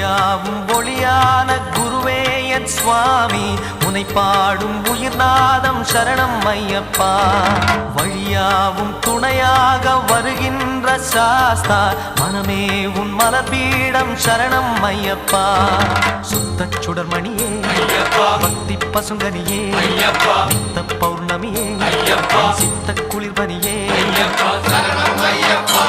ஒளியாவும் ஒளியான குருவே என் சுவாமி உனை பாடும் உயிர்நாதம் சரணம் ஐயப்பா வழியாவும் துணையாக வருகின்ற சாஸ்தா மனமே உன் மலர்பீடம் சரணம் ஐயப்பா சுத்த சுடர்மணியே பக்தி பசுங்கனியே நித்த பௌர்ணமியே சித்த குளிர்பனியே சரணம் ஐயப்பா